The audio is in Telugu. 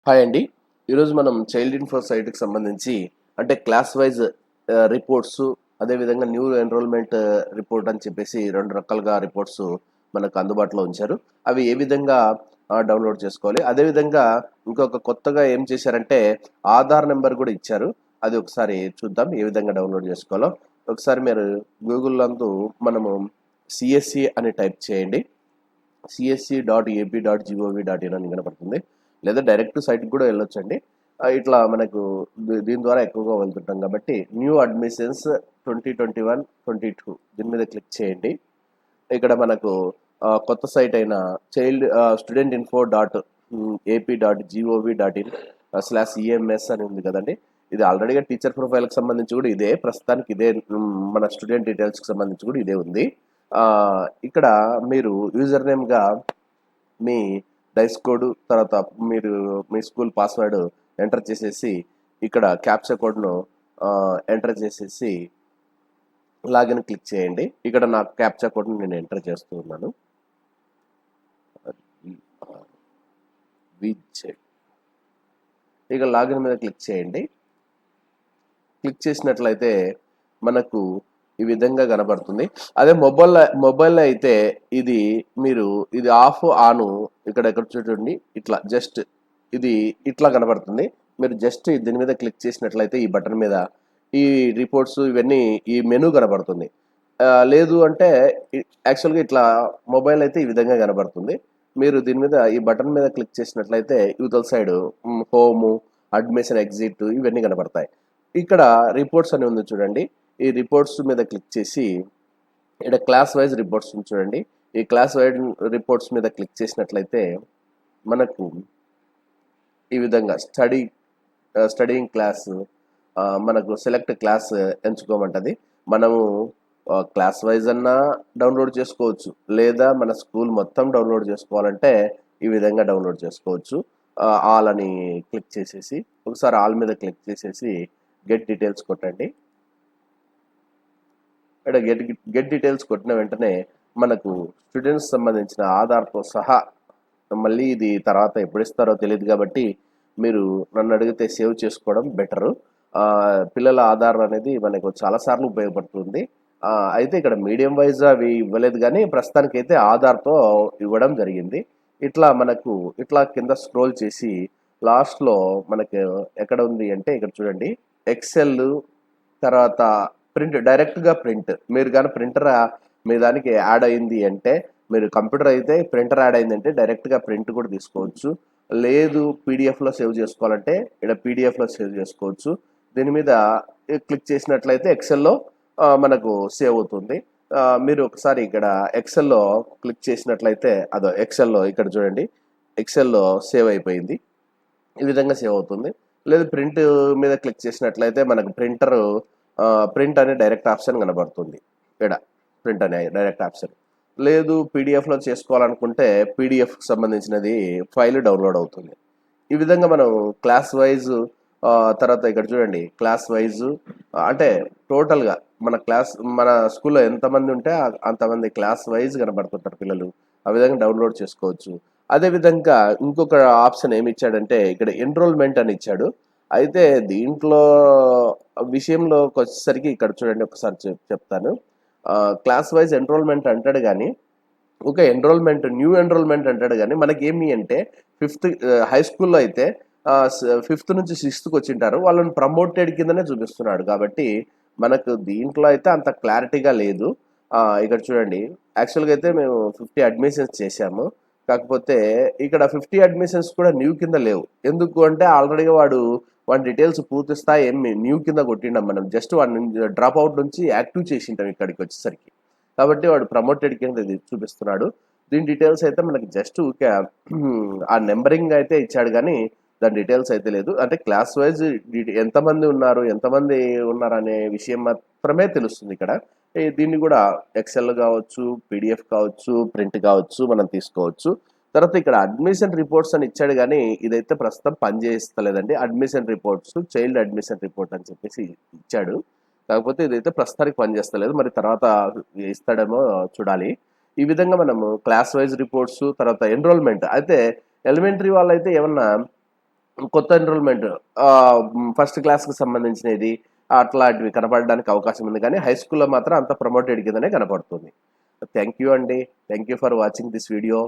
హాయ్ అండి. ఈరోజు మనం చైల్డ్ ఇన్ఫో సైట్కి సంబంధించి అంటే క్లాస్ వైజ్ రిపోర్ట్స్, అదేవిధంగా న్యూ ఎన్రోల్మెంట్ రిపోర్ట్ అని చెప్పేసి రెండు రకాలుగా రిపోర్ట్స్ మనకు అందుబాటులో ఉంచారు. అవి ఏ విధంగా డౌన్లోడ్ చేసుకోవాలి, అదేవిధంగా ఇంకొక కొత్తగా ఏం చేశారంటే ఆధార్ నెంబర్ కూడా ఇచ్చారు. అది ఒకసారి చూద్దాం ఏ విధంగా డౌన్లోడ్ చేసుకోవాలో. ఒకసారి మీరు గూగుల్ నందు మనము సిఎస్సి అని టైప్ చేయండి. csc.ap.gov.in అని కనపడుతుంది, లేదా డైరెక్ట్ సైట్కి కూడా వెళ్ళొచ్చండి. ఇట్లా మనకు దీని ద్వారా ఎక్కువగా వెళ్తుంటాం కాబట్టి న్యూ అడ్మిషన్స్ 2021-22 దీని మీద క్లిక్ చేయండి. ఇక్కడ మనకు కొత్త సైట్ అయిన చైల్డ్ స్టూడెంట్ ఇన్ఫో .ap.gov.in/ems అని ఉంది కదండి. ఇది ఆల్రెడీగా టీచర్ ప్రొఫైల్కి సంబంధించి కూడా ఇదే, ప్రస్తుతానికి ఇదే. మన స్టూడెంట్ డీటెయిల్స్కి సంబంధించి కూడా ఇదే ఉంది. ఇక్కడ మీరు యూజర్ నేమ్గా మీ డైస్ కోడ్, తర్వాత మీరు మీ స్కూల్ పాస్వర్డ్ ఎంటర్ చేసేసి ఇక్కడ క్యాప్చా కోడ్ను ఎంటర్ చేసేసి లాగిన్ క్లిక్ చేయండి. ఇక్కడ నా క్యాప్చా కోడ్ను నేను ఎంటర్ చేస్తూ ఉన్నాను. ఇక లాగిన్ మీద క్లిక్ చేయండి. క్లిక్ చేసినట్లయితే మనకు ఈ విధంగా కనబడుతుంది. అదే మొబైల్లో అయితే ఇది ఆఫ్ ఆన్ ఇక్కడ చూడండి, ఇట్లా జస్ట్ ఇది ఇట్లా కనబడుతుంది. మీరు జస్ట్ దీని మీద క్లిక్ చేసినట్లయితే ఈ బటన్ మీద ఈ రిపోర్ట్స్ ఇవన్నీ ఈ మెనూ కనబడుతుంది. లేదు అంటే యాక్చువల్గా ఇట్లా మొబైల్ అయితే ఈ విధంగా కనబడుతుంది. మీరు దీని మీద ఈ బటన్ మీద క్లిక్ చేసినట్లయితే యూతల్ సైడ్ హోము, అడ్మిషన్, ఎగ్జిట్ ఇవన్నీ కనబడతాయి. ఇక్కడ రిపోర్ట్స్ అని ఉంది చూడండి. ఈ రిపోర్ట్స్ మీద క్లిక్ చేసి ఇక్కడ క్లాస్ వైజ్ రిపోర్ట్స్ ఉంది చూడండి. ఈ క్లాస్ వైజ్ రిపోర్ట్స్ మీద క్లిక్ చేసినట్లయితే మనకు ఈ విధంగా స్టడీయింగ్ క్లాస్, మనకు సెలెక్ట్ క్లాస్ ఎంచుకోమంటది. మనము క్లాస్ వైజ్ అన్నా డౌన్లోడ్ చేసుకోవచ్చు, లేదా మన స్కూల్ మొత్తం డౌన్లోడ్ చేసుకోవాలంటే ఈ విధంగా డౌన్లోడ్ చేసుకోవచ్చు. ఆల్ అని క్లిక్ చేసేసి ఒకసారి ఆల్ మీద క్లిక్ చేసేసి గెట్ డీటెయిల్స్ కొట్టండి. ఇక్కడ గెట్ డీటెయిల్స్ కొట్టిన వెంటనే మనకు స్టూడెంట్స్ సంబంధించిన ఆధార్తో సహా, మళ్ళీ ఇది తర్వాత ఎప్పుడు ఇస్తారో తెలియదు కాబట్టి మీరు నన్ను అడిగితే సేవ్ చేసుకోవడం బెటరు. పిల్లల ఆధార్ అనేది మనకు చాలాసార్లు ఉపయోగపడుతుంది. అయితే ఇక్కడ మీడియం వైజ్ అవి ఇవ్వలేదు, కానీ ప్రస్తుతానికి అయితే ఆధార్తో ఇవ్వడం జరిగింది. మనకు ఇట్లా కింద స్క్రోల్ చేసి లాస్ట్లో మనకు ఎక్కడ ఉంది అంటే ఇక్కడ చూడండి, ఎక్సెల్, తర్వాత ప్రింట్, డైరెక్ట్గా ప్రింట్. మీరు కానీ ప్రింటర్ మీ దానికి యాడ్ అయింది అంటే, మీరు కంప్యూటర్ అయితే ప్రింటర్ యాడ్ అయిందంటే డైరెక్ట్గా ప్రింట్ కూడా తీసుకోవచ్చు. లేదు పీడిఎఫ్లో సేవ్ చేసుకోవాలంటే ఇక్కడ పీడిఎఫ్లో సేవ్ చేసుకోవచ్చు. దీని మీద క్లిక్ చేసినట్లయితే ఎక్సెల్లో మనకు సేవ్ అవుతుంది. మీరు ఒకసారి ఇక్కడ ఎక్సెల్లో క్లిక్ చేసినట్లయితే ఎక్సెల్లో ఇక్కడ చూడండి, ఎక్సెల్లో సేవ్ అయిపోయింది. ఈ విధంగా సేవ్ అవుతుంది. లేదు ప్రింట్ మీద క్లిక్ చేసినట్లయితే మనకు ప్రింట్ అనే డైరెక్ట్ ఆప్షన్ కనబడుతుంది. ఇక్కడ ప్రింట్ అనే డైరెక్ట్ ఆప్షన్. లేదు పీడిఎఫ్లో చేసుకోవాలనుకుంటే పీడిఎఫ్కి సంబంధించినది ఫైల్ డౌన్లోడ్ అవుతుంది. ఈ విధంగా మనం క్లాస్ వైజ్, తర్వాత ఇక్కడ చూడండి క్లాస్ వైజ్ అంటే టోటల్గా మన స్కూల్లో ఎంతమంది ఉంటే అంతమంది క్లాస్ వైజ్ కనబడుతుంటారు పిల్లలు. ఆ విధంగా డౌన్లోడ్ చేసుకోవచ్చు. అదేవిధంగా ఇంకొక ఆప్షన్ ఏమి ఇచ్చాడంటే ఇక్కడ ఎన్రోల్మెంట్ అని ఇచ్చాడు. అయితే దీంట్లో విషయంలోకి వచ్చేసరికి ఇక్కడ చూడండి, ఒకసారి చెప్తాను. క్లాస్ వైజ్ ఎన్రోల్మెంట్ అంటాడు కానీ, ఓకే న్యూ ఎన్రోల్మెంట్ అంటాడు కానీ మనకి ఏమి అంటే హై స్కూల్లో అయితే 5th నుంచి 6thకి వచ్చింటారు, వాళ్ళని ప్రమోటెడ్ కిందనే చూపిస్తున్నాడు. కాబట్టి మనకు దీంట్లో అయితే అంత క్లారిటీగా లేదు. ఇక్కడ చూడండి, యాక్చువల్గా అయితే మేము 50 అడ్మిషన్స్ చేశాము. కాకపోతే ఇక్కడ 50 అడ్మిషన్స్ కూడా న్యూ కింద లేవు. ఎందుకు అంటే ఆల్రెడీగా వాడి డీటెయిల్స్ పూర్తి స్థాయి ఏమి న్యూ కింద కొట్టిండాం. మనం జస్ట్ వాడిని డ్రాప్ అవుట్ నుంచి యాక్టివ్ చేసింటాం ఇక్కడికి వచ్చేసరికి. కాబట్టి వాడు ప్రమోటెడ్ కింద చూపిస్తున్నాడు. దీని డీటెయిల్స్ అయితే మనకి జస్ట్ ఆ నెంబరింగ్ అయితే ఇచ్చాడు కానీ దాని డీటెయిల్స్ అయితే లేదు. అంటే క్లాస్ వైజ్ ఎంతమంది ఉన్నారు అనే విషయం మాత్రమే తెలుస్తుంది ఇక్కడ. దీన్ని కూడా ఎక్సెల్ కావచ్చు, పీడిఎఫ్ కావచ్చు, ప్రింట్ కావచ్చు, మనం తీసుకోవచ్చు. తర్వాత ఇక్కడ అడ్మిషన్ రిపోర్ట్స్ అని ఇచ్చాడు కానీ ఇదైతే ప్రస్తుతం పనిచేస్తలేదండి. Admission reports, child admission report అని చెప్పేసి ఇచ్చాడు. కాకపోతే ఇదైతే ప్రస్తుతానికి పనిచేస్తలేదు, మరి తర్వాత ఇస్తాడేమో చూడాలి. ఈ విధంగా మనము క్లాస్ వైజ్ రిపోర్ట్స్, తర్వాత ఎన్రోల్మెంట్ అయితే ఎలిమెంటరీ వాళ్ళైతే ఏమన్నా కొత్త ఎన్రోల్మెంట్ ఫస్ట్ క్లాస్కి సంబంధించినది అట్లాంటివి కనపడడానికి అవకాశం ఉంది, కానీ హై స్కూల్లో మాత్రం అంత ప్రమోటెడ్ కిందనే కనపడుతుంది. థ్యాంక్ యూ అండి. Thank you for watching this video.